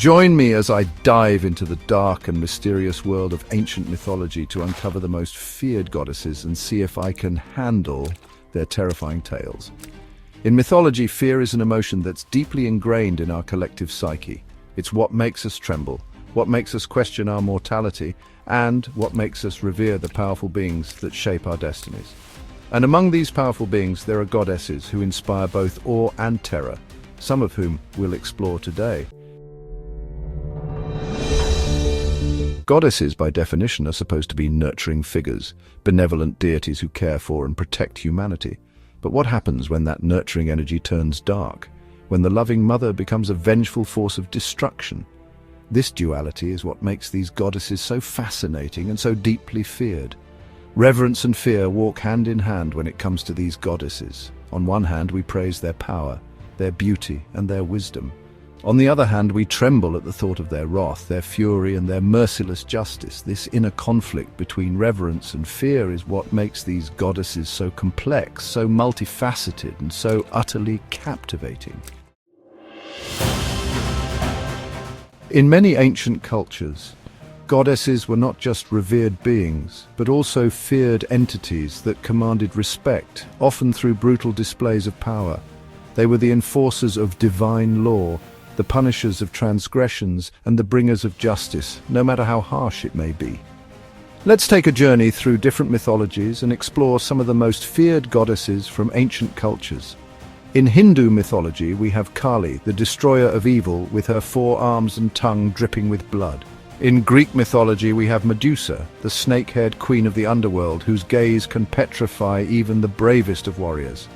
Join me as I dive into the dark and mysterious world of ancient mythology to uncover the most feared goddesses and see if I can handle their terrifying tales. In mythology, fear is an emotion that's deeply ingrained in our collective psyche. It's what makes us tremble, what makes us question our mortality, and what makes us revere the powerful beings that shape our destinies. And among these powerful beings, there are goddesses who inspire both awe and terror, some of whom we'll explore today. Goddesses, by definition, are supposed to be nurturing figures, benevolent deities who care for and protect humanity. But what happens when that nurturing energy turns dark? When the loving mother becomes a vengeful force of destruction? This duality is what makes these goddesses so fascinating and so deeply feared. Reverence and fear walk hand in hand when it comes to these goddesses. On one hand, we praise their power, their beauty, and their wisdom. On the other hand, we tremble at the thought of their wrath, their fury, and their merciless justice. This inner conflict between reverence and fear is what makes these goddesses so complex, so multifaceted, and so utterly captivating. In many ancient cultures, goddesses were not just revered beings, but also feared entities that commanded respect, often through brutal displays of power. They were the enforcers of divine law, the punishers of transgressions, and the bringers of justice, no matter how harsh it may be. Let's take a journey through different mythologies and explore some of the most feared goddesses from ancient cultures. In Hindu mythology, we have Kali, the destroyer of evil, with her 4 arms and tongue dripping with blood. In Greek mythology, we have Medusa, the snake-haired queen of the underworld, whose gaze can petrify even the bravest of warriors.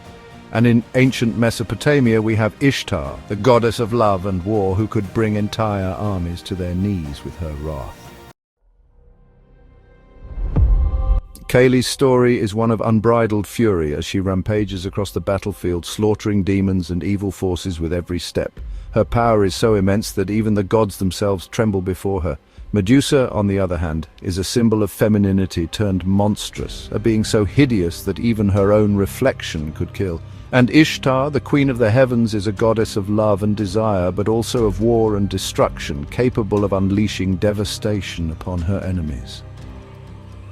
And in ancient Mesopotamia, we have Ishtar, the goddess of love and war, who could bring entire armies to their knees with her wrath. Kali's story is one of unbridled fury as she rampages across the battlefield, slaughtering demons and evil forces with every step. Her power is so immense that even the gods themselves tremble before her. Medusa, on the other hand, is a symbol of femininity turned monstrous, a being so hideous that even her own reflection could kill. And Ishtar, the queen of the heavens, is a goddess of love and desire, but also of war and destruction, capable of unleashing devastation upon her enemies.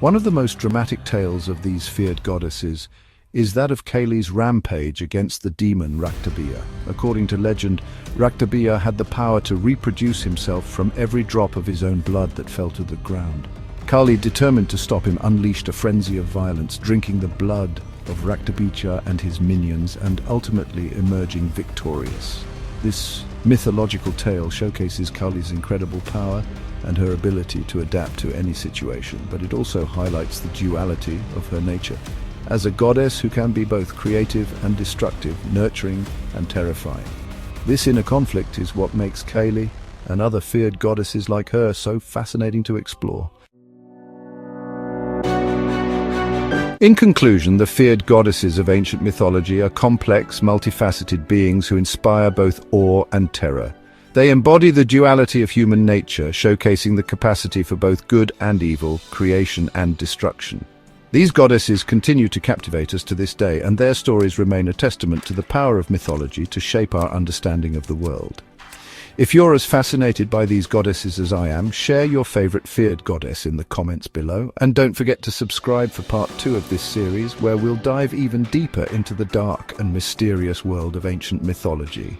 One of the most dramatic tales of these feared goddesses is that of Kali's rampage against the demon Raktabiya. According to legend, Raktabiya had the power to reproduce himself from every drop of his own blood that fell to the ground. Kali, determined to stop him, unleashed a frenzy of violence, drinking the blood of Raktabiya and his minions, and ultimately emerging victorious. This mythological tale showcases Kali's incredible power and her ability to adapt to any situation, but it also highlights the duality of her nature as a goddess who can be both creative and destructive, nurturing and terrifying. This inner conflict is what makes Kali and other feared goddesses like her so fascinating to explore. In conclusion, the feared goddesses of ancient mythology are complex, multifaceted beings who inspire both awe and terror. They embody the duality of human nature, showcasing the capacity for both good and evil, creation and destruction. These goddesses continue to captivate us to this day, and their stories remain a testament to the power of mythology to shape our understanding of the world. If you're as fascinated by these goddesses as I am, share your favorite feared goddess in the comments below, and don't forget to subscribe for part 2 of this series, where we'll dive even deeper into the dark and mysterious world of ancient mythology.